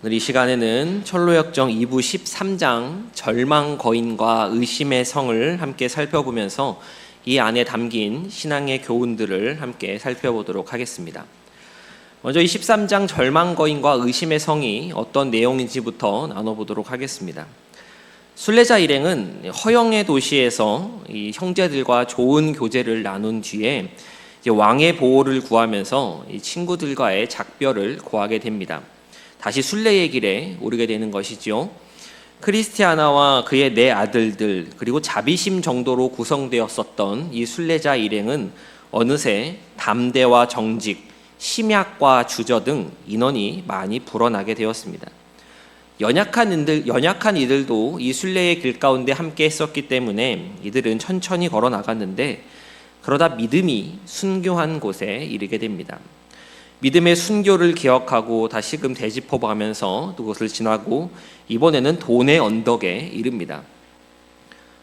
오늘 이 시간에는 철로역정 2부 13장 절망 거인과 의심의 성을 함께 살펴보면서 이 안에 담긴 신앙의 교훈들을 함께 살펴보도록 하겠습니다. 먼저 이 13장 절망 거인과 의심의 성이 어떤 내용인지부터 나눠보도록 하겠습니다. 순례자 일행은 허영의 도시에서 이 형제들과 좋은 교제를 나눈 뒤에 이제 왕의 보호를 구하면서 이 친구들과의 작별을 고하게 됩니다. 다시 순례의 길에 오르게 되는 것이죠. 크리스티아나와 그의 네 아들들 그리고 자비심 정도로 구성되었었던 이 순례자 일행은 어느새 담대와 정직, 심약과 주저 등 인원이 많이 불어나게 되었습니다. 연약한 이들도 이 순례의 길 가운데 함께 했었기 때문에 이들은 천천히 걸어 나갔는데 그러다 믿음이 순교한 곳에 이르게 됩니다. 믿음의 순교를 기억하고 다시금 되짚어가면서 그것을 지나고 이번에는 돈의 언덕에 이릅니다.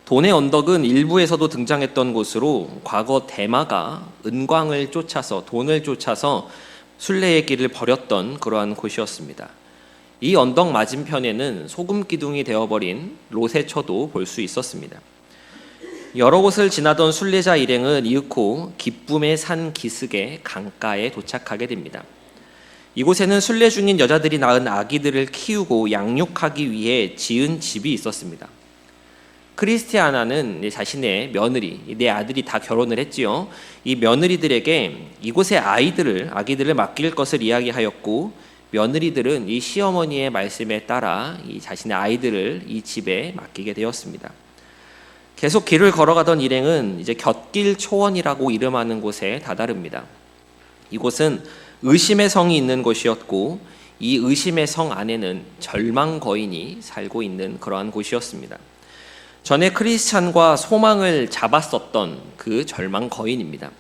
돈의 언덕은 일부에서도 등장했던 곳으로 과거 대마가 은광을 쫓아서 돈을 쫓아서 순례의 길을 버렸던 그러한 곳이었습니다. 이 언덕 맞은편에는 소금 기둥이 되어버린 롯의 처도 볼 수 있었습니다. 여러 곳을 지나던 순례자 일행은 이윽고 기쁨의 산 기슭의 강가에 도착하게 됩니다. 이곳에는 순례 중인 여자들이 낳은 아기들을 키우고 양육하기 위해 지은 집이 있었습니다. 크리스티아나는 자신의 며느리, 네 아들이 다 결혼을 했지요. 이 며느리들에게 이곳에 아기들을 맡길 것을 이야기하였고 며느리들은 이 시어머니의 말씀에 따라 이 자신의 아이들을 이 집에 맡기게 되었습니다. 계속 길을 걸어가던 일행은 이제 곁길 초원이라고 이름하는 곳에 다다릅니다. 이곳은 의심의 성이 있는 곳이었고 이 의심의 성 안에는 절망 거인이 살고 있는 그러한 곳이었습니다. 전에 크리스찬과 소망을 잡았었던 그 절망 거인입니다.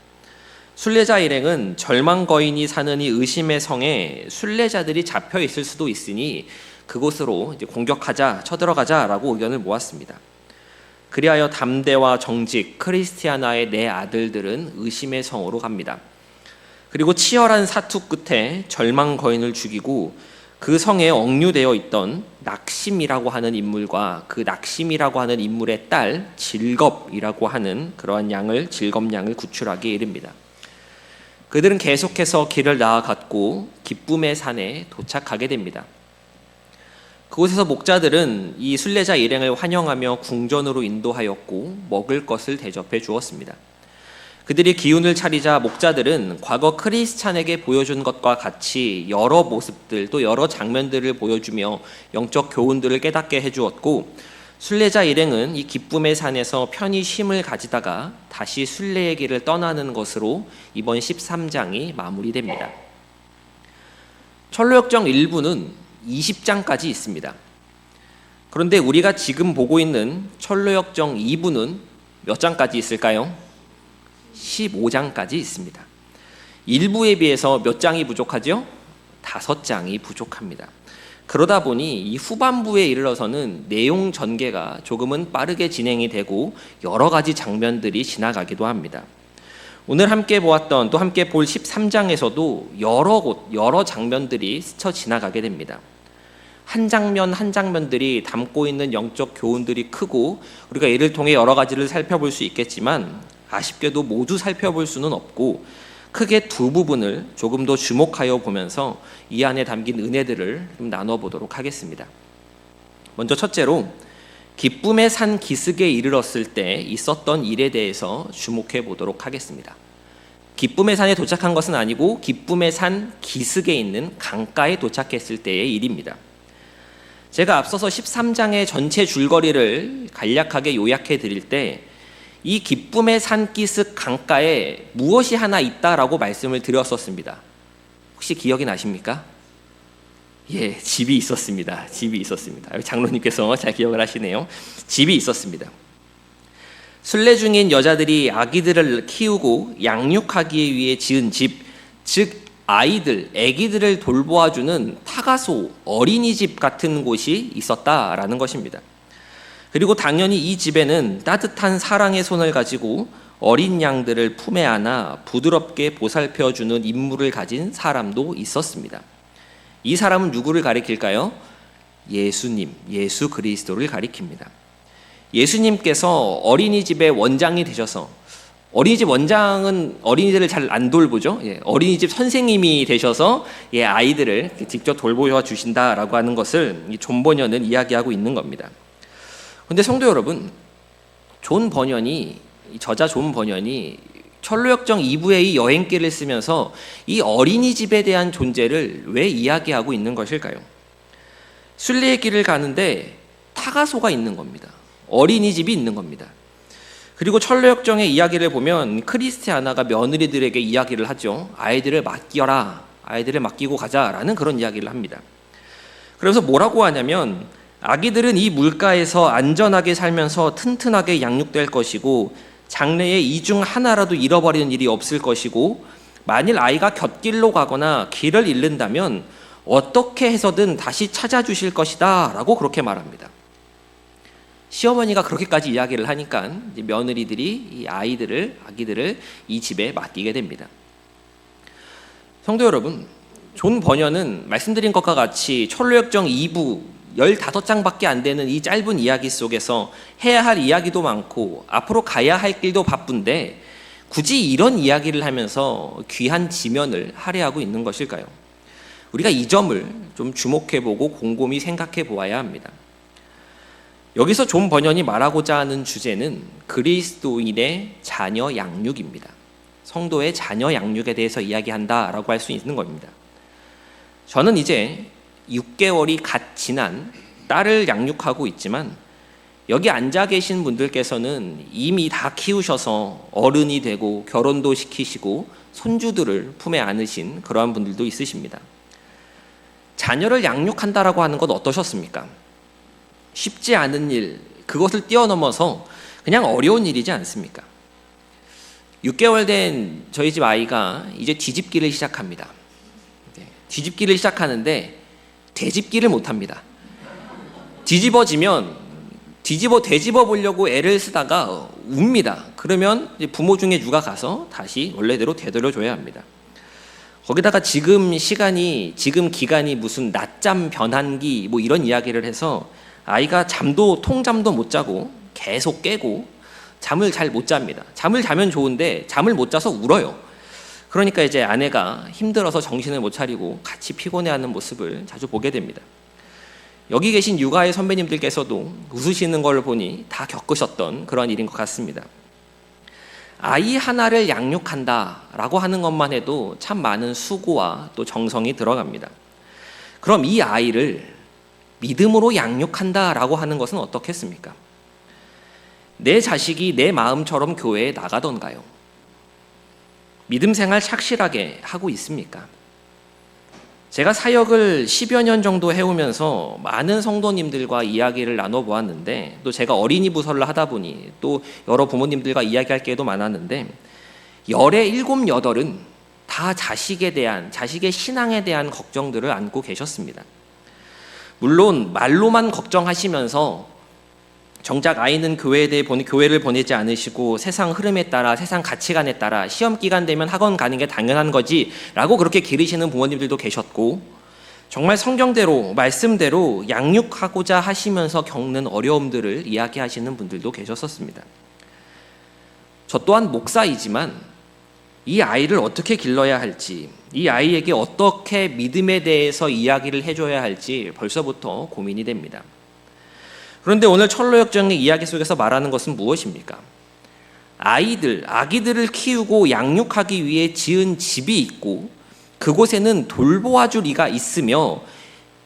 순례자 일행은 절망 거인이 사는 이 의심의 성에 순례자들이 잡혀 있을 수도 있으니 그곳으로 이제 공격하자, 쳐들어가자라고 의견을 모았습니다. 그리하여 담대와 정직, 크리스티아나의 네 아들들은 의심의 성으로 갑니다. 그리고 치열한 사투 끝에 절망 거인을 죽이고 그 성에 억류되어 있던 낙심이라고 하는 인물과 그 낙심이라고 하는 인물의 딸 질겁이라고 하는 그러한 질겁양을 구출하기에 이릅니다. 그들은 계속해서 길을 나아갔고 기쁨의 산에 도착하게 됩니다. 그곳에서 목자들은 이 순례자 일행을 환영하며 궁전으로 인도하였고 먹을 것을 대접해 주었습니다. 그들이 기운을 차리자 목자들은 과거 크리스찬에게 보여준 것과 같이 여러 모습들 또 여러 장면들을 보여주며 영적 교훈들을 깨닫게 해주었고 순례자 일행은 이 기쁨의 산에서 편히 쉼을 가지다가 다시 순례의 길을 떠나는 것으로 이번 13장이 마무리됩니다. 철로역정 1부는 20장까지 있습니다. 그런데 우리가 지금 보고 있는 철로역정 2부는 몇 장까지 있을까요? 15장까지 있습니다. 1부에 비해서 몇 장이 부족하죠? 5장이 부족합니다. 그러다 보니 이 후반부에 이르러서는 내용 전개가 조금은 빠르게 진행이 되고 여러 가지 장면들이 지나가기도 합니다. 오늘 함께 보았던 또 함께 볼 13장에서도 여러 장면들이 스쳐 지나가게 됩니다. 한 장면 한 장면들이 담고 있는 영적 교훈들이 크고 우리가 이를 통해 여러 가지를 살펴볼 수 있겠지만 아쉽게도 모두 살펴볼 수는 없고 크게 두 부분을 조금 더 주목하여 보면서 이 안에 담긴 은혜들을 좀 나눠보도록 하겠습니다. 먼저 첫째로 기쁨의 산 기슭에 이르렀을 때 있었던 일에 대해서 주목해 보도록 하겠습니다. 기쁨의 산에 도착한 것은 아니고 기쁨의 산 기슭에 있는 강가에 도착했을 때의 일입니다. 제가 앞서서 13장의 전체 줄거리를 간략하게 요약해 드릴 때 이 기쁨의 산 기슭 강가에 무엇이 하나 있다라고 말씀을 드렸었습니다. 혹시 기억이 나십니까? 예, 집이 있었습니다. 장로님께서 잘 기억을 하시네요. 집이 있었습니다. 순례 중인 여자들이 아기들을 키우고 양육하기 위해 지은 집, 즉 아기들을 돌보아주는 타가소, 어린이집 같은 곳이 있었다라는 것입니다. 그리고 당연히 이 집에는 따뜻한 사랑의 손을 가지고 어린 양들을 품에 안아 부드럽게 보살펴주는 임무를 가진 사람도 있었습니다. 이 사람은 누구를 가리킬까요? 예수님, 예수 그리스도를 가리킵니다. 예수님께서 어린이집의 원장이 되셔서, 어린이집 원장은 어린이들을 잘 안 돌보죠. 어린이집 선생님이 되셔서 아이들을 직접 돌보아 주신다라고 하는 것을 존 버년은 이야기하고 있는 겁니다. 그런데 성도 여러분, 저자 존 버년이 철로역정 2부의 이 여행기를 쓰면서 이 어린이집에 대한 존재를 왜 이야기하고 있는 것일까요? 순례의 길을 가는데 타가소가 있는 겁니다. 어린이집이 있는 겁니다. 그리고 철로역정의 이야기를 보면 크리스티아나가 며느리들에게 이야기를 하죠. 아이들을 맡겨라, 아이들을 맡기고 가자라는 그런 이야기를 합니다. 그래서 뭐라고 하냐면, 아기들은 이 물가에서 안전하게 살면서 튼튼하게 양육될 것이고, 장래에 이 중 하나라도 잃어버리는 일이 없을 것이고, 만일 아이가 곁길로 가거나 길을 잃는다면 어떻게 해서든 다시 찾아주실 것이다 라고 그렇게 말합니다. 시어머니가 그렇게까지 이야기를 하니까 며느리들이 이 아기들을 이 집에 맡기게 됩니다. 성도 여러분, 존 버년은 말씀드린 것과 같이 철로역정 2부 15장밖에 안 되는 이 짧은 이야기 속에서 해야 할 이야기도 많고 앞으로 가야 할 길도 바쁜데 굳이 이런 이야기를 하면서 귀한 지면을 할애하고 있는 것일까요? 우리가 이 점을 좀 주목해보고 곰곰이 생각해 보아야 합니다. 여기서 존 버년이 말하고자 하는 주제는 그리스도인의 자녀 양육입니다. 성도의 자녀 양육에 대해서 이야기한다라고 할 수 있는 겁니다. 저는 이제 6개월이 갓 지난 딸을 양육하고 있지만 여기 앉아 계신 분들께서는 이미 다 키우셔서 어른이 되고 결혼도 시키시고 손주들을 품에 안으신 그러한 분들도 있으십니다. 자녀를 양육한다라고 하는 것 어떠셨습니까? 쉽지 않은 일, 그것을 뛰어넘어서 그냥 어려운 일이지 않습니까? 6개월 된 저희 집 아이가 이제 뒤집기를 시작합니다. 뒤집기를 시작하는데 되짚기를 못합니다. 되짚어 보려고 애를 쓰다가 웁니다. 그러면 부모 중에 누가 가서 다시 원래대로 되돌려줘야 합니다. 거기다가 지금 기간이 무슨 낮잠 변환기 뭐 이런 이야기를 해서 아이가 통잠도 못 자고 계속 깨고 잠을 잘 못 잡니다. 잠을 자면 좋은데 잠을 못 자서 울어요. 그러니까 이제 아내가 힘들어서 정신을 못 차리고 같이 피곤해하는 모습을 자주 보게 됩니다. 여기 계신 육아의 선배님들께서도 웃으시는 걸 보니 다 겪으셨던 그런 일인 것 같습니다. 아이 하나를 양육한다라고 하는 것만 해도 참 많은 수고와 또 정성이 들어갑니다. 그럼 이 아이를 믿음으로 양육한다라고 하는 것은 어떻겠습니까? 내 자식이 내 마음처럼 교회에 나가던가요? 믿음 생활 착실하게 하고 있습니까? 제가 사역을 10여 년 정도 해오면서 많은 성도님들과 이야기를 나눠보았는데, 또 제가 어린이 부설을 하다 보니 또 여러 부모님들과 이야기할 기회도 많았는데, 열의 7, 8은 다 자식의 신앙에 대한 걱정들을 안고 계셨습니다. 물론 말로만 걱정하시면서 정작 아이는 교회를 보내지 않으시고 세상 흐름에 따라, 세상 가치관에 따라 시험 기간 되면 학원 가는 게 당연한 거지 라고 그렇게 기르시는 부모님들도 계셨고, 정말 성경대로 말씀대로 양육하고자 하시면서 겪는 어려움들을 이야기하시는 분들도 계셨었습니다. 저 또한 목사이지만 이 아이를 어떻게 길러야 할지, 이 아이에게 어떻게 믿음에 대해서 이야기를 해줘야 할지 벌써부터 고민이 됩니다. 그런데 오늘 철로역정의 이야기 속에서 말하는 것은 무엇입니까? 아기들을 키우고 양육하기 위해 지은 집이 있고 그곳에는 돌보아줄 이가 있으며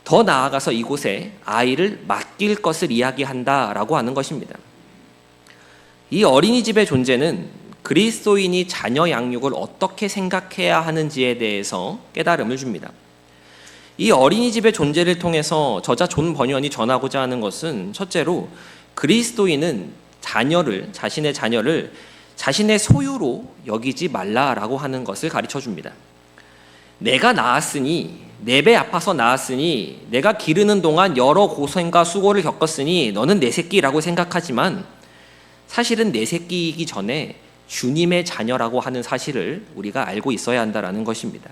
더 나아가서 이곳에 아이를 맡길 것을 이야기한다라고 하는 것입니다. 이 어린이집의 존재는 그리스도인이 자녀 양육을 어떻게 생각해야 하는지에 대해서 깨달음을 줍니다. 이 어린이집의 존재를 통해서 저자 존 버년이 전하고자 하는 것은, 첫째로 그리스도인은 자신의 자녀를 자신의 소유로 여기지 말라라고 하는 것을 가르쳐 줍니다. 내가 낳았으니, 내 배 아파서 낳았으니, 내가 기르는 동안 여러 고생과 수고를 겪었으니 너는 내 새끼라고 생각하지만 사실은 내 새끼이기 전에 주님의 자녀라고 하는 사실을 우리가 알고 있어야 한다라는 것입니다.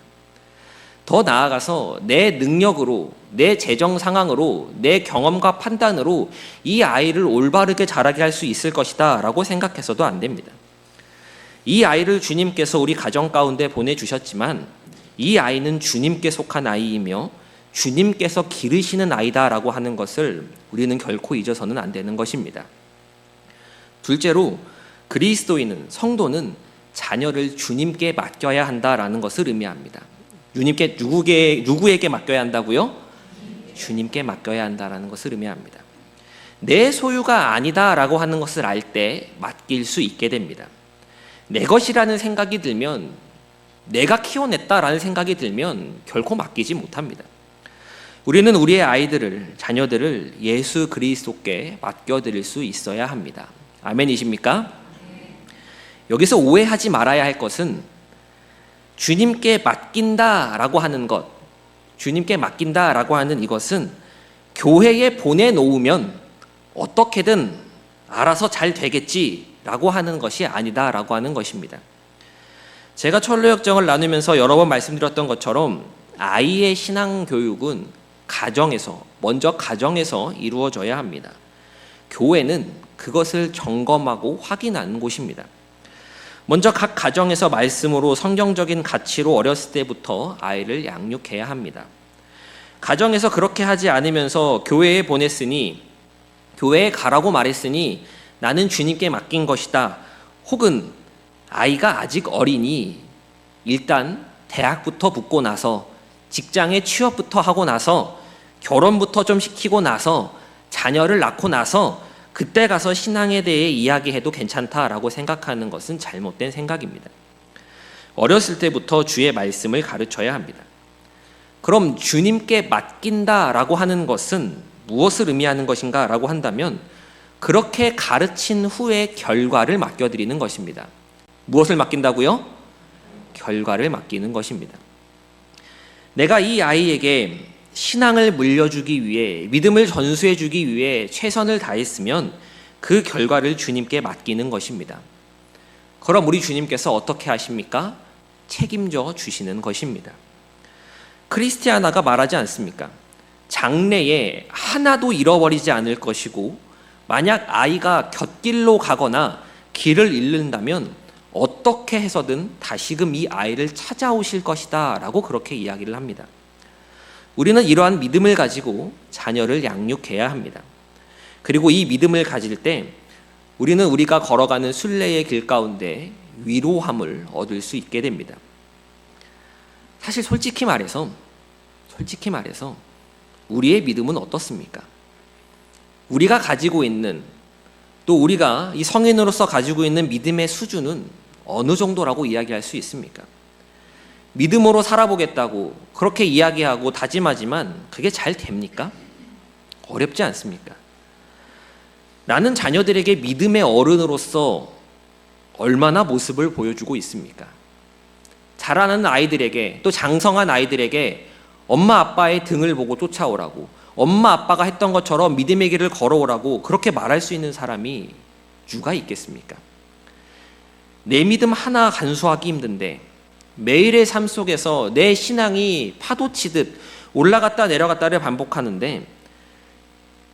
더 나아가서 내 능력으로, 내 재정 상황으로, 내 경험과 판단으로 이 아이를 올바르게 자라게 할 수 있을 것이다 라고 생각해서도 안 됩니다. 이 아이를 주님께서 우리 가정 가운데 보내주셨지만 이 아이는 주님께 속한 아이이며 주님께서 기르시는 아이다라고 하는 것을 우리는 결코 잊어서는 안 되는 것입니다. 둘째로 그리스도인은, 성도는 자녀를 주님께 맡겨야 한다라는 것을 의미합니다. 누구에게 맡겨야 한다고요? 주님께 맡겨야 한다라는 것을 의미합니다. 내 소유가 아니다라고 하는 것을 알 때 맡길 수 있게 됩니다. 내 것이라는 생각이 들면, 내가 키워냈다라는 생각이 들면 결코 맡기지 못합니다. 우리는 우리의 아이들을, 자녀들을 예수 그리스도께 맡겨드릴 수 있어야 합니다. 아멘이십니까? 여기서 오해하지 말아야 할 것은 주님께 맡긴다라고 하는 것, 주님께 맡긴다라고 하는 이것은 교회에 보내놓으면 어떻게든 알아서 잘 되겠지라고 하는 것이 아니다라고 하는 것입니다. 제가 철로역정을 나누면서 여러 번 말씀드렸던 것처럼 아이의 신앙 교육은 먼저 가정에서 이루어져야 합니다. 교회는 그것을 점검하고 확인하는 곳입니다. 먼저 각 가정에서 말씀으로 성경적인 가치로 어렸을 때부터 아이를 양육해야 합니다. 가정에서 그렇게 하지 않으면서 교회에 보냈으니, 교회에 가라고 말했으니 나는 주님께 맡긴 것이다. 혹은 아이가 아직 어리니 일단 대학부터 붙고 나서, 직장에 취업부터 하고 나서, 결혼부터 좀 시키고 나서, 자녀를 낳고 나서 그때 가서 신앙에 대해 이야기해도 괜찮다라고 생각하는 것은 잘못된 생각입니다. 어렸을 때부터 주의 말씀을 가르쳐야 합니다. 그럼 주님께 맡긴다라고 하는 것은 무엇을 의미하는 것인가 라고 한다면, 그렇게 가르친 후에 결과를 맡겨드리는 것입니다. 무엇을 맡긴다고요? 결과를 맡기는 것입니다. 내가 이 아이에게 신앙을 물려주기 위해, 믿음을 전수해주기 위해 최선을 다했으면 그 결과를 주님께 맡기는 것입니다. 그럼 우리 주님께서 어떻게 하십니까? 책임져 주시는 것입니다. 크리스티아나가 말하지 않습니까? 장래에 하나도 잃어버리지 않을 것이고, 만약 아이가 곁길로 가거나 길을 잃는다면 어떻게 해서든 다시금 이 아이를 찾아오실 것이다 라고 그렇게 이야기를 합니다. 우리는 이러한 믿음을 가지고 자녀를 양육해야 합니다. 그리고 이 믿음을 가질 때 우리는 우리가 걸어가는 순례의 길 가운데 위로함을 얻을 수 있게 됩니다. 사실 솔직히 말해서 우리의 믿음은 어떻습니까? 우리가 가지고 있는, 또 우리가 이 성인으로서 가지고 있는 믿음의 수준은 어느 정도라고 이야기할 수 있습니까? 믿음으로 살아보겠다고 그렇게 이야기하고 다짐하지만 그게 잘 됩니까? 어렵지 않습니까? 나는 자녀들에게 믿음의 어른으로서 얼마나 모습을 보여주고 있습니까? 자라는 아이들에게, 또 장성한 아이들에게 엄마 아빠의 등을 보고 쫓아오라고, 엄마 아빠가 했던 것처럼 믿음의 길을 걸어오라고 그렇게 말할 수 있는 사람이 누가 있겠습니까? 내 믿음 하나 간수하기 힘든데 매일의 삶 속에서 내 신앙이 파도치듯 올라갔다 내려갔다를 반복하는데,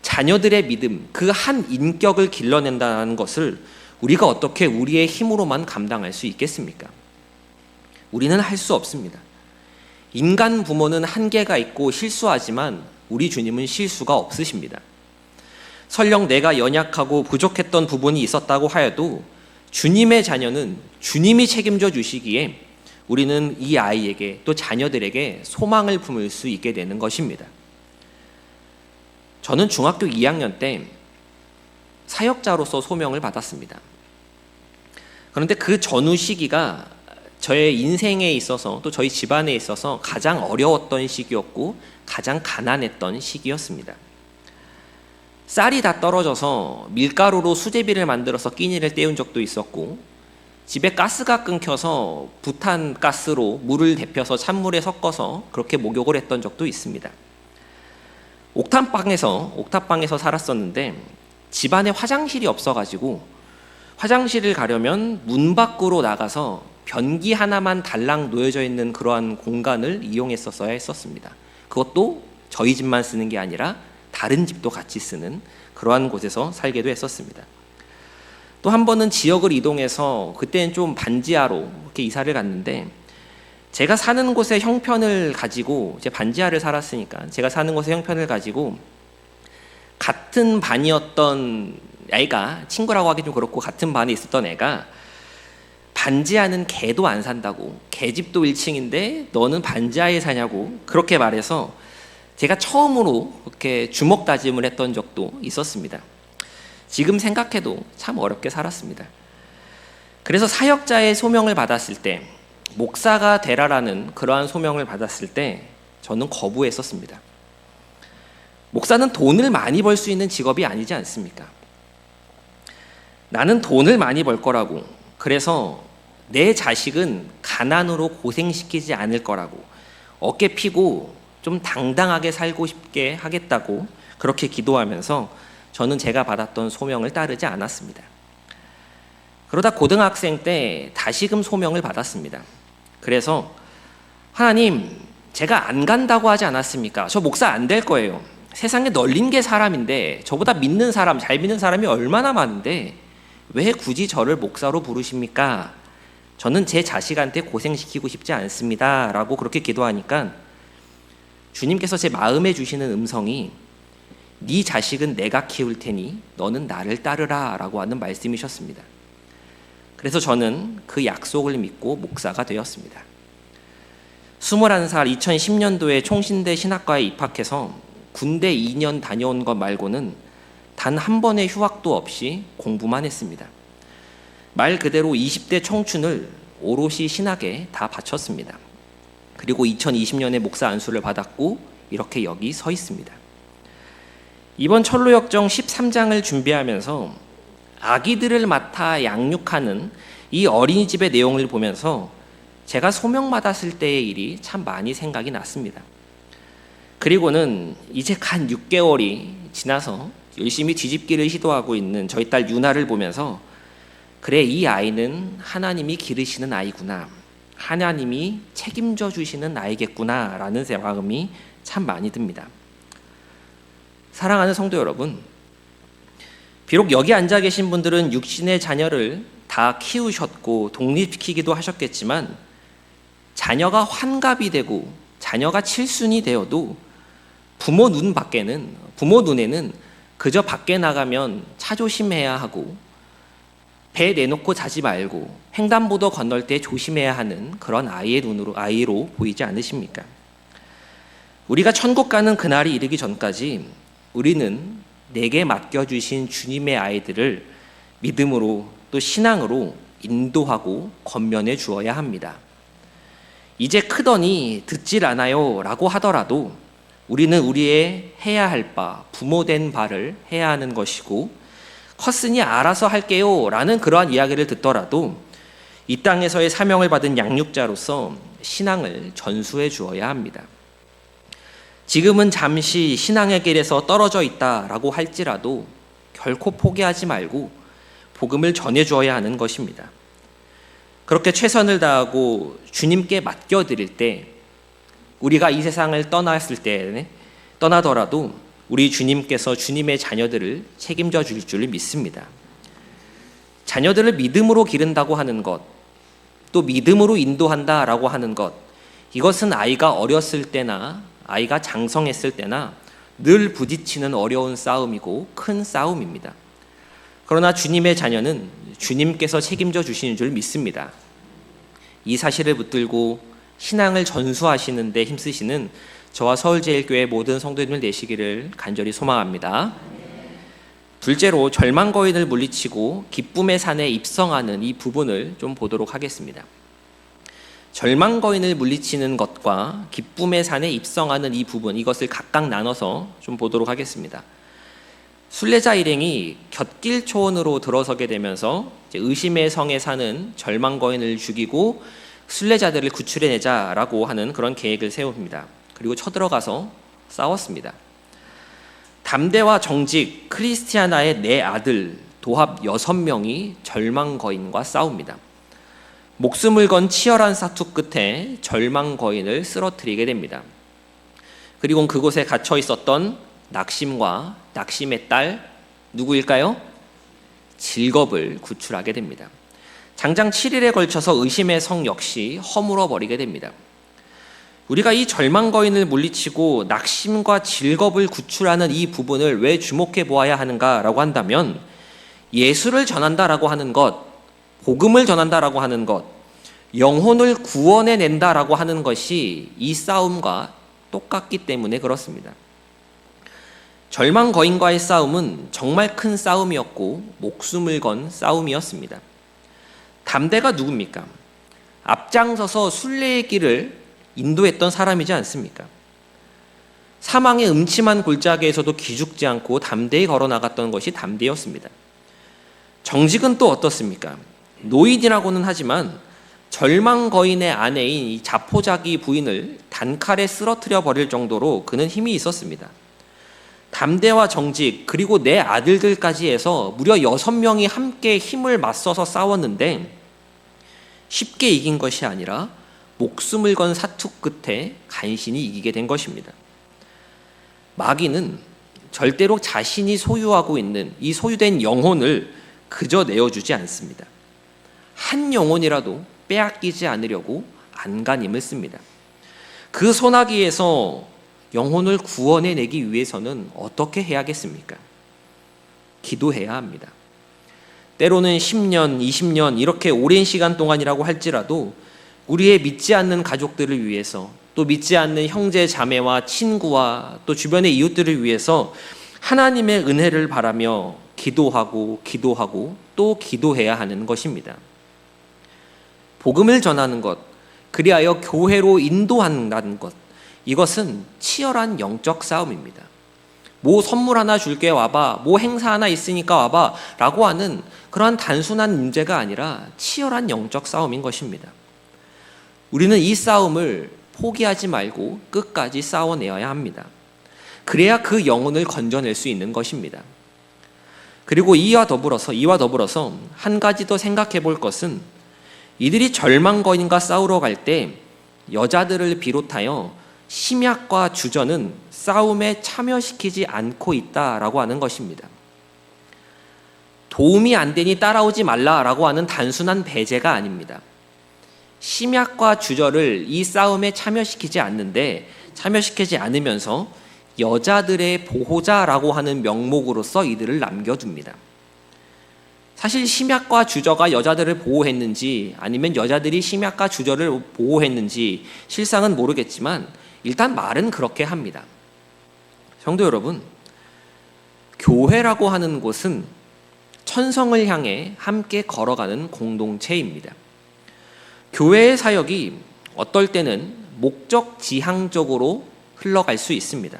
자녀들의 믿음, 그 한 인격을 길러낸다는 것을 우리가 어떻게 우리의 힘으로만 감당할 수 있겠습니까? 우리는 할 수 없습니다. 인간 부모는 한계가 있고 실수하지만 우리 주님은 실수가 없으십니다. 설령 내가 연약하고 부족했던 부분이 있었다고 하여도 주님의 자녀는 주님이 책임져 주시기에 우리는 이 아이에게, 또 자녀들에게 소망을 품을 수 있게 되는 것입니다. 저는 중학교 2학년 때 사역자로서 소명을 받았습니다. 그런데 그 전후 시기가 저의 인생에 있어서, 또 저희 집안에 있어서 가장 어려웠던 시기였고 가장 가난했던 시기였습니다. 쌀이 다 떨어져서 밀가루로 수제비를 만들어서 끼니를 때운 적도 있었고, 집에 가스가 끊겨서 부탄 가스로 물을 데펴서 찬물에 섞어서 그렇게 목욕을 했던 적도 있습니다. 옥탑방에서 살았었는데 집안에 화장실이 없어가지고 화장실을 가려면 문 밖으로 나가서 변기 하나만 달랑 놓여져 있는 그러한 공간을 이용했었어야 했었습니다. 그것도 저희 집만 쓰는 게 아니라 다른 집도 같이 쓰는 그러한 곳에서 살게도 했었습니다. 또 한 번은 지역을 이동해서 그때는 좀 반지하로 이렇게 이사를 갔는데, 제가 사는 곳의 형편을 가지고, 제 반지하를 살았으니까 제가 사는 곳의 형편을 가지고 같은 반이었던 애가, 친구라고 하기 좀 그렇고 같은 반에 있었던 애가 반지하는 개도 안 산다고, 개집도 1층인데 너는 반지하에 사냐고 그렇게 말해서 제가 처음으로 그렇게 주먹 다짐을 했던 적도 있었습니다. 지금 생각해도 참 어렵게 살았습니다. 그래서 사역자의 소명을 받았을 때, 목사가 되라라는 그러한 소명을 받았을 때 저는 거부했었습니다. 목사는 돈을 많이 벌 수 있는 직업이 아니지 않습니까? 나는 돈을 많이 벌 거라고, 그래서 내 자식은 가난으로 고생시키지 않을 거라고, 어깨 피고 좀 당당하게 살고 싶게 하겠다고 그렇게 기도하면서 저는 제가 받았던 소명을 따르지 않았습니다. 그러다 고등학생 때 다시금 소명을 받았습니다. 그래서 하나님, 제가 안 간다고 하지 않았습니까? 저 목사 안 될 거예요. 세상에 널린 게 사람인데, 저보다 믿는 사람, 잘 믿는 사람이 얼마나 많은데 왜 굳이 저를 목사로 부르십니까? 저는 제 자식한테 고생시키고 싶지 않습니다 라고 그렇게 기도하니까 주님께서 제 마음에 주시는 음성이, 네 자식은 내가 키울 테니 너는 나를 따르라 라고 하는 말씀이셨습니다. 그래서 저는 그 약속을 믿고 목사가 되었습니다. 21살 2010년도에 총신대 신학과에 입학해서 군대 2년 다녀온 것 말고는 단 한 번의 휴학도 없이 공부만 했습니다. 말 그대로 20대 청춘을 오롯이 신학에 다 바쳤습니다. 그리고 2020년에 목사 안수를 받았고 이렇게 여기 서 있습니다. 이번 철로역정 13장을 준비하면서 아기들을 맡아 양육하는 이 어린이집의 내용을 보면서 제가 소명받았을 때의 일이 참 많이 생각이 났습니다. 그리고는 이제 간 6개월이 지나서 열심히 뒤집기를 시도하고 있는 저희 딸 유나를 보면서, 그래, 이 아이는 하나님이 기르시는 아이구나, 하나님이 책임져 주시는 아이겠구나 라는 마음이 참 많이 듭니다. 사랑하는 성도 여러분, 비록 여기 앉아 계신 분들은 육신의 자녀를 다 키우셨고 독립시키기도 하셨겠지만, 자녀가 환갑이 되고 자녀가 칠순이 되어도 부모 눈에는 그저 밖에 나가면 차 조심해야 하고 배 내놓고 자지 말고 횡단보도 건널 때 조심해야 하는 그런 아이로 보이지 않으십니까? 우리가 천국 가는 그날이 이르기 전까지 우리는 내게 맡겨주신 주님의 아이들을 믿음으로 또 신앙으로 인도하고 권면해 주어야 합니다. 이제 크더니 듣질 않아요 라고 하더라도 우리는 우리의 해야 할 바, 부모된 바를 해야 하는 것이고, 컸으니 알아서 할게요 라는 그러한 이야기를 듣더라도 이 땅에서의 사명을 받은 양육자로서 신앙을 전수해 주어야 합니다. 지금은 잠시 신앙의 길에서 떨어져 있다라고 할지라도 결코 포기하지 말고 복음을 전해 주어야 하는 것입니다. 그렇게 최선을 다하고 주님께 맡겨드릴 때, 우리가 이 세상을 떠나더라도 우리 주님께서 주님의 자녀들을 책임져 줄 줄 믿습니다. 자녀들을 믿음으로 기른다고 하는 것, 또 믿음으로 인도한다라고 하는 것, 이것은 아이가 어렸을 때나 아이가 장성했을 때나 늘 부딪히는 어려운 싸움이고 큰 싸움입니다. 그러나 주님의 자녀는 주님께서 책임져 주시는 줄 믿습니다. 이 사실을 붙들고 신앙을 전수하시는 데 힘쓰시는 저와 서울제일교회 모든 성도님을 되시기를 간절히 소망합니다. 둘째로 절망거인을 물리치고 기쁨의 산에 입성하는 이 부분을 좀 보도록 하겠습니다. 절망거인을 물리치는 것과 기쁨의 산에 입성하는 이 부분, 이것을 각각 나눠서 좀 보도록 하겠습니다. 순례자 일행이 곁길 초원으로 들어서게 되면서 이제 의심의 성에 사는 절망거인을 죽이고 순례자들을 구출해내자라고 하는 그런 계획을 세웁니다. 그리고 쳐들어가서 싸웠습니다. 담대와 정직, 크리스티아나의 4 아들, 도합 6명이 절망거인과 싸웁니다. 목숨을 건 치열한 사투 끝에 절망 거인을 쓰러뜨리게 됩니다. 그리고 그곳에 갇혀 있었던 낙심과 낙심의 딸 누구일까요? 질겁을 구출하게 됩니다. 장장 7일에 걸쳐서 의심의 성 역시 허물어 버리게 됩니다. 우리가 이 절망 거인을 물리치고 낙심과 질겁을 구출하는 이 부분을 왜 주목해 보아야 하는가라고 한다면, 예수를 전한다라고 하는 것, 복음을 전한다라고 하는 것, 영혼을 구원해 낸다라고 하는 것이 이 싸움과 똑같기 때문에 그렇습니다. 절망 거인과의 싸움은 정말 큰 싸움이었고 목숨을 건 싸움이었습니다. 담대가 누굽니까? 앞장서서 순례의 길을 인도했던 사람이지 않습니까? 사망의 음침한 골짜기에서도 기죽지 않고 담대히 걸어나갔던 것이 담대였습니다. 정직은 또 어떻습니까? 노인이라고는 하지만 절망 거인의 아내인 이 자포자기 부인을 단칼에 쓰러뜨려 버릴 정도로 그는 힘이 있었습니다. 담대와 정직, 그리고 내 아들들까지 해서 무려 6명이 함께 힘을 맞서서 싸웠는데 쉽게 이긴 것이 아니라 목숨을 건 사투 끝에 간신히 이기게 된 것입니다. 마귀는 절대로 자신이 소유하고 있는 이 소유된 영혼을 그저 내어주지 않습니다. 한 영혼이라도 빼앗기지 않으려고 안간힘을 씁니다. 그 소나기에서 영혼을 구원해내기 위해서는 어떻게 해야겠습니까? 기도해야 합니다. 때로는 10년, 20년 이렇게 오랜 시간 동안이라고 할지라도 우리의 믿지 않는 가족들을 위해서, 또 믿지 않는 형제 자매와 친구와 또 주변의 이웃들을 위해서 하나님의 은혜를 바라며 기도하고 또 기도해야 하는 것입니다. 복음을 전하는 것, 그리하여 교회로 인도한다는 것, 이것은 치열한 영적 싸움입니다. 뭐 선물 하나 줄게 와봐, 뭐 행사 하나 있으니까 와봐 라고 하는 그러한 단순한 문제가 아니라 치열한 영적 싸움인 것입니다. 우리는 이 싸움을 포기하지 말고 끝까지 싸워내어야 합니다. 그래야 그 영혼을 건져낼 수 있는 것입니다. 그리고 이와 더불어서 한 가지 더 생각해 볼 것은, 이들이 절망 거인과 싸우러 갈 때 여자들을 비롯하여 심약과 주저는 싸움에 참여시키지 않고 있다라고 하는 것입니다. 도움이 안 되니 따라오지 말라라고 하는 단순한 배제가 아닙니다. 심약과 주저를 이 싸움에 참여시키지 않으면서 여자들의 보호자라고 하는 명목으로서 이들을 남겨둡니다. 사실 심약과 주저가 여자들을 보호했는지 아니면 여자들이 심약과 주저를 보호했는지 실상은 모르겠지만 일단 말은 그렇게 합니다. 성도 여러분, 교회라고 하는 곳은 천성을 향해 함께 걸어가는 공동체입니다. 교회의 사역이 어떨 때는 목적 지향적으로 흘러갈 수 있습니다.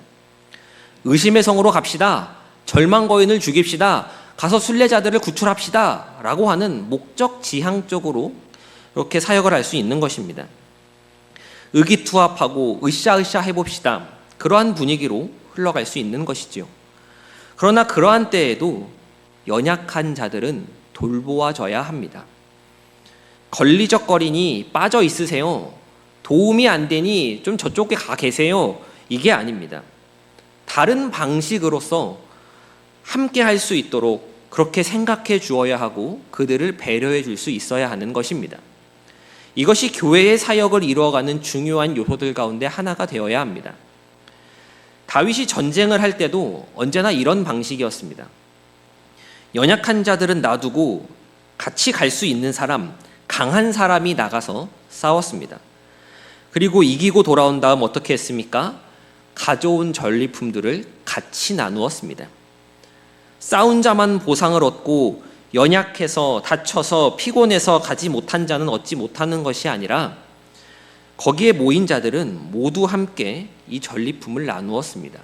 의심의 성으로 갑시다, 절망 거인을 죽입시다, 가서 순례자들을 구출합시다 라고 하는 목적 지향적으로 이렇게 사역을 할 수 있는 것입니다. 의기투합하고 으쌰으쌰 해봅시다, 그러한 분위기로 흘러갈 수 있는 것이지요. 그러나 그러한 때에도 연약한 자들은 돌보아져야 합니다. 걸리적거리니 빠져 있으세요, 도움이 안 되니 좀 저쪽에 가 계세요, 이게 아닙니다. 다른 방식으로서 함께 할 수 있도록 그렇게 생각해 주어야 하고 그들을 배려해 줄 수 있어야 하는 것입니다. 이것이 교회의 사역을 이루어가는 중요한 요소들 가운데 하나가 되어야 합니다. 다윗이 전쟁을 할 때도 언제나 이런 방식이었습니다. 연약한 자들은 놔두고 같이 갈 수 있는 사람, 강한 사람이 나가서 싸웠습니다. 그리고 이기고 돌아온 다음 어떻게 했습니까? 가져온 전리품들을 같이 나누었습니다. 싸운 자만 보상을 얻고 연약해서 다쳐서 피곤해서 가지 못한 자는 얻지 못하는 것이 아니라 거기에 모인 자들은 모두 함께 이 전리품을 나누었습니다.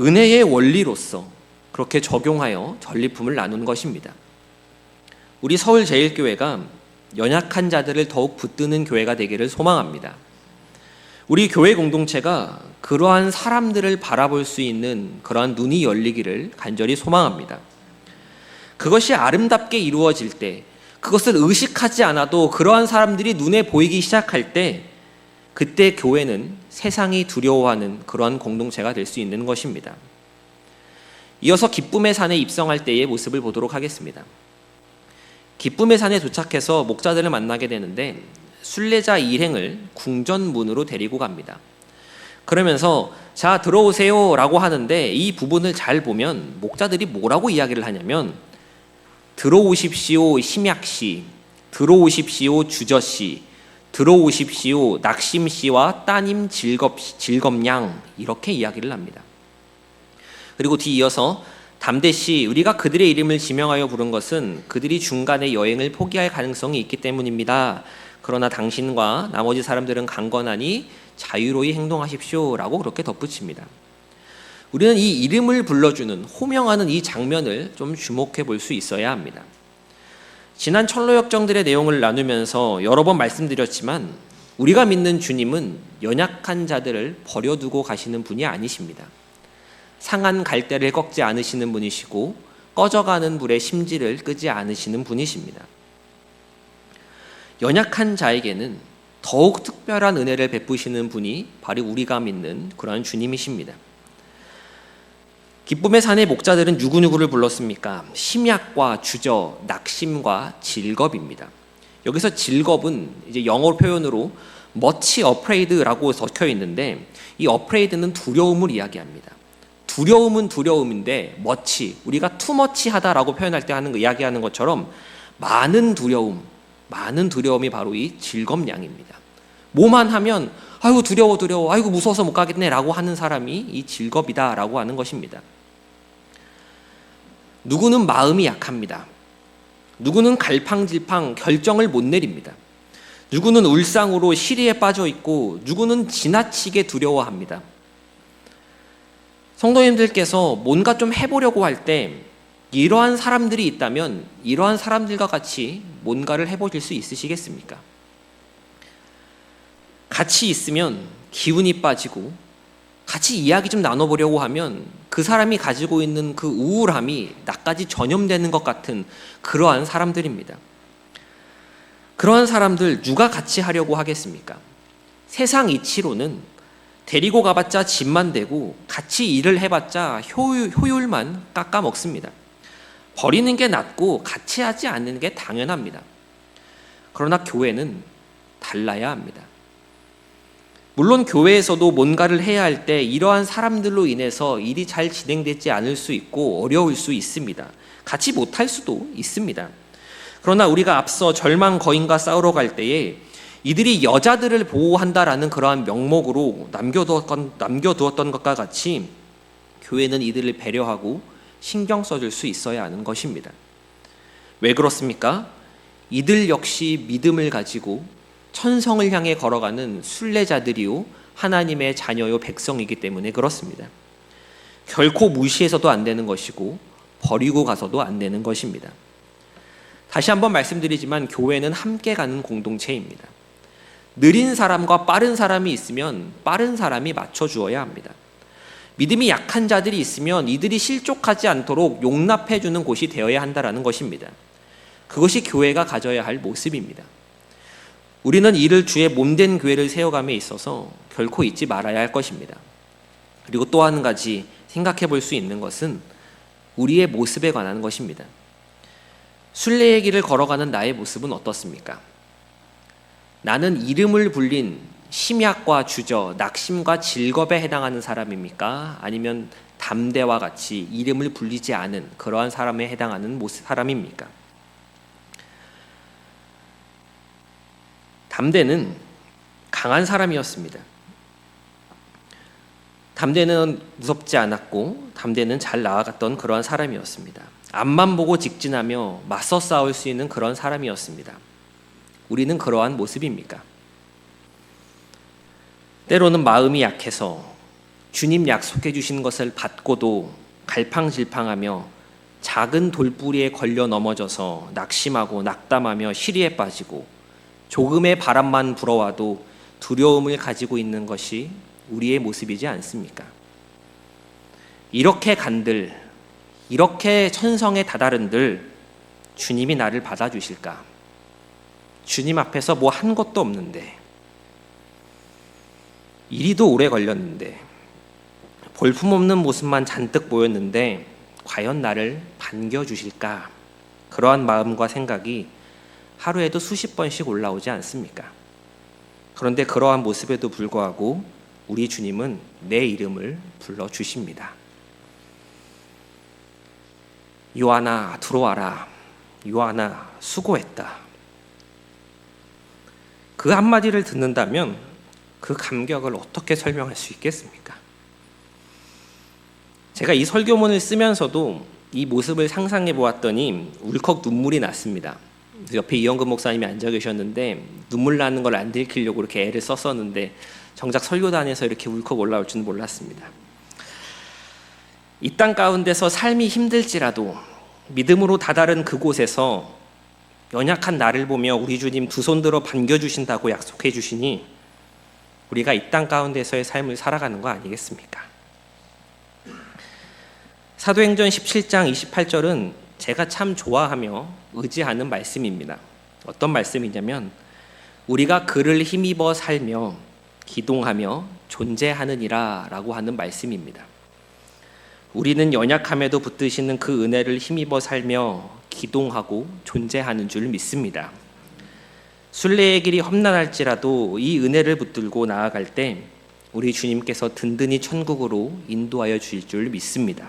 은혜의 원리로서 그렇게 적용하여 전리품을 나눈 것입니다. 우리 서울제일교회가 연약한 자들을 더욱 붙드는 교회가 되기를 소망합니다. 우리 교회 공동체가 그러한 사람들을 바라볼 수 있는 그러한 눈이 열리기를 간절히 소망합니다. 그것이 아름답게 이루어질 때, 그것을 의식하지 않아도 그러한 사람들이 눈에 보이기 시작할 때 그때 교회는 세상이 두려워하는 그러한 공동체가 될 수 있는 것입니다. 이어서 기쁨의 산에 입성할 때의 모습을 보도록 하겠습니다. 기쁨의 산에 도착해서 목자들을 만나게 되는데 순례자 일행을 궁전문으로 데리고 갑니다. 그러면서 자 들어오세요 라고 하는데 이 부분을 잘 보면 목자들이 뭐라고 이야기를 하냐면 들어오십시오 심약씨, 들어오십시오 주저씨, 들어오십시오 낙심씨와 따님 즐겁양 이렇게 이야기를 합니다. 그리고 뒤이어서 담대씨 우리가 그들의 이름을 지명하여 부른 것은 그들이 중간에 여행을 포기할 가능성이 있기 때문입니다. 그러나 당신과 나머지 사람들은 강건하니 자유로이 행동하십시오 라고 그렇게 덧붙입니다. 우리는 이 이름을 불러주는 호명하는 이 장면을 좀 주목해 볼 수 있어야 합니다. 지난 철로역정들의 내용을 나누면서 여러 번 말씀드렸지만 우리가 믿는 주님은 연약한 자들을 버려두고 가시는 분이 아니십니다. 상한 갈대를 꺾지 않으시는 분이시고 꺼져가는 불에 심지를 끄지 않으시는 분이십니다. 연약한 자에게는 더욱 특별한 은혜를 베푸시는 분이 바로 우리가 믿는 그러한 주님이십니다. 기쁨의 산의 목자들은 누구누구를 불렀습니까? 심약과 주저, 낙심과 질겁입니다. 여기서 질겁은 이제 영어 표현으로 much afraid라고 적혀 있는데 이 afraid는 두려움을 이야기합니다. 두려움은 두려움인데 much, 우리가 too much 하다라고 표현할 때 이야기하는 것처럼 많은 두려움이 바로 이 질겁양입니다. 뭐만 하면 아이고 두려워 아이고 무서워서 못 가겠네 라고 하는 사람이 이 질겁이다 라고 하는 것입니다. 누구는 마음이 약합니다. 누구는 갈팡질팡 결정을 못 내립니다. 누구는 울상으로 시리에 빠져 있고 누구는 지나치게 두려워합니다. 성도님들께서 뭔가 좀 해보려고 할 때 이러한 사람들이 있다면 이러한 사람들과 같이 뭔가를 해보실 수 있으시겠습니까? 같이 있으면 기운이 빠지고 같이 이야기 좀 나눠보려고 하면 그 사람이 가지고 있는 그 우울함이 나까지 전염되는 것 같은 그러한 사람들입니다. 그러한 사람들 누가 같이 하려고 하겠습니까? 세상 이치로는 데리고 가봤자 짐만 되고 같이 일을 해봤자 효율만 깎아먹습니다. 버리는 게 낫고 같이 하지 않는 게 당연합니다. 그러나 교회는 달라야 합니다. 물론 교회에서도 뭔가를 해야 할 때 이러한 사람들로 인해서 일이 잘 진행되지 않을 수 있고 어려울 수 있습니다. 같이 못할 수도 있습니다. 그러나 우리가 앞서 절망 거인과 싸우러 갈 때에 이들이 여자들을 보호한다라는 그러한 명목으로 남겨두었던 것과 같이 교회는 이들을 배려하고 신경 써줄 수 있어야 하는 것입니다. 왜 그렇습니까? 이들 역시 믿음을 가지고 천성을 향해 걸어가는 순례자들이요 하나님의 자녀요 백성이기 때문에 그렇습니다. 결코 무시해서도 안 되는 것이고 버리고 가서도 안 되는 것입니다. 다시 한번 말씀드리지만 교회는 함께 가는 공동체입니다. 느린 사람과 빠른 사람이 있으면 빠른 사람이 맞춰주어야 합니다. 믿음이 약한 자들이 있으면 이들이 실족하지 않도록 용납해주는 곳이 되어야 한다는 것입니다. 그것이 교회가 가져야 할 모습입니다. 우리는 이를 주의 몸된 교회를 세워감에 있어서 결코 잊지 말아야 할 것입니다. 그리고 또 한 가지 생각해 볼 수 있는 것은 우리의 모습에 관한 것입니다. 순례의 길을 걸어가는 나의 모습은 어떻습니까? 나는 이름을 불린 심약과 주저, 낙심과 질겁에 해당하는 사람입니까? 아니면 담대와 같이 이름을 불리지 않은 그러한 사람에 해당하는 사람입니까? 담대는 강한 사람이었습니다. 담대는 무섭지 않았고 담대는 잘 나아갔던 그러한 사람이었습니다. 앞만 보고 직진하며 맞서 싸울 수 있는 그런 사람이었습니다. 우리는 그러한 모습입니까? 때로는 마음이 약해서 주님 약속해 주신 것을 받고도 갈팡질팡하며 작은 돌뿌리에 걸려 넘어져서 낙심하고 낙담하며 시리에 빠지고 조금의 바람만 불어와도 두려움을 가지고 있는 것이 우리의 모습이지 않습니까? 이렇게 간들, 이렇게 천성에 다다른들 주님이 나를 받아주실까? 주님 앞에서 뭐 한 것도 없는데, 이리도 오래 걸렸는데, 볼품없는 모습만 잔뜩 보였는데 과연 나를 반겨주실까? 그러한 마음과 생각이 하루에도 수십 번씩 올라오지 않습니까? 그런데 그러한 모습에도 불구하고 우리 주님은 내 이름을 불러주십니다. 요한아, 들어와라. 요한아, 수고했다. 그 한마디를 듣는다면 그 감격을 어떻게 설명할 수 있겠습니까? 제가 이 설교문을 쓰면서도 이 모습을 상상해 보았더니 울컥 눈물이 났습니다. 옆에 이영근 목사님이 앉아 계셨는데 눈물 나는 걸 안 들키려고 이렇게 애를 썼었는데 정작 설교단에서 이렇게 울컥 올라올 줄은 몰랐습니다. 이 땅 가운데서 삶이 힘들지라도 믿음으로 다다른 그곳에서 연약한 나를 보며 우리 주님 두 손 들어 반겨주신다고 약속해 주시니 우리가 이 땅 가운데서의 삶을 살아가는 거 아니겠습니까? 사도행전 17장 28절은 제가 참 좋아하며 의지하는 말씀입니다. 어떤 말씀이냐면 우리가 그를 힘입어 살며 기동하며 존재하느니라 라고 하는 말씀입니다. 우리는 연약함에도 붙드시는 그 은혜를 힘입어 살며 기동하고 존재하는 줄 믿습니다. 순례의 길이 험난할지라도 이 은혜를 붙들고 나아갈 때 우리 주님께서 든든히 천국으로 인도하여 주실 줄 믿습니다.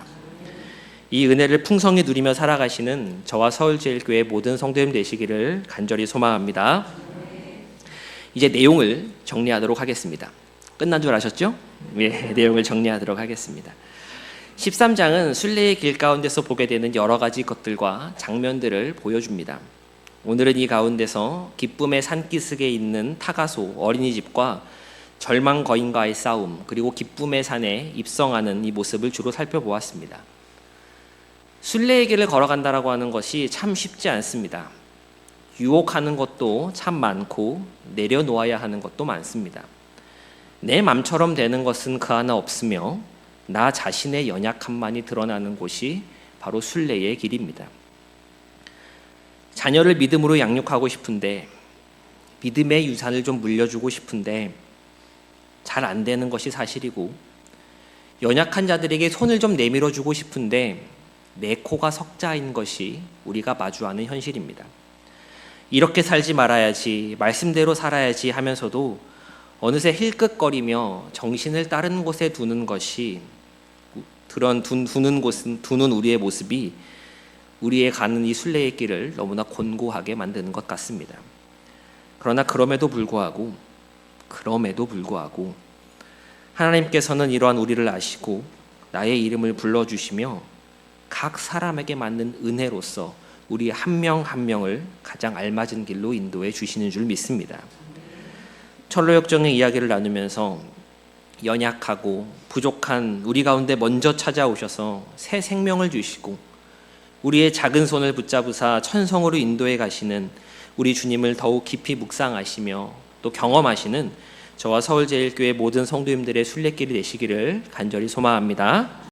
이 은혜를 풍성히 누리며 살아가시는 저와 서울제일교회 모든 성도님 되시기를 간절히 소망합니다. 이제 내용을 정리하도록 하겠습니다. 끝난 줄 아셨죠? 예, 내용을 정리하도록 하겠습니다. 13장은 순례의 길 가운데서 보게 되는 여러 가지 것들과 장면들을 보여줍니다. 오늘은 이 가운데서 기쁨의 산기슭에 있는 타가소 어린이집과 절망 거인과의 싸움, 그리고 기쁨의 산에 입성하는 이 모습을 주로 살펴보았습니다. 순례의 길을 걸어간다라고 하는 것이 참 쉽지 않습니다. 유혹하는 것도 참 많고 내려놓아야 하는 것도 많습니다. 내 맘처럼 되는 것은 그 하나 없으며 나 자신의 연약함만이 드러나는 곳이 바로 순례의 길입니다. 자녀를 믿음으로 양육하고 싶은데, 믿음의 유산을 좀 물려주고 싶은데 잘 안 되는 것이 사실이고, 연약한 자들에게 손을 좀 내밀어 주고 싶은데 내 코가 석자인 것이 우리가 마주하는 현실입니다. 이렇게 살지 말아야지, 말씀대로 살아야지 하면서도 어느새 힐끗거리며 정신을 다른 곳에 두는 것이, 두는 우리의 모습이 우리의 가는 이 순례의 길을 너무나 곤고하게 만드는 것 같습니다. 그러나 그럼에도 불구하고 하나님께서는 이러한 우리를 아시고 나의 이름을 불러주시며 각 사람에게 맞는 은혜로서 우리 한 명 한 명을 가장 알맞은 길로 인도해 주시는 줄 믿습니다. 철로역정의 이야기를 나누면서 연약하고 부족한 우리 가운데 먼저 찾아오셔서 새 생명을 주시고 우리의 작은 손을 붙잡으사 천성으로 인도해 가시는 우리 주님을 더욱 깊이 묵상하시며 또 경험하시는 저와 서울제일교회 모든 성도님들의 순례길이 되시기를 간절히 소망합니다.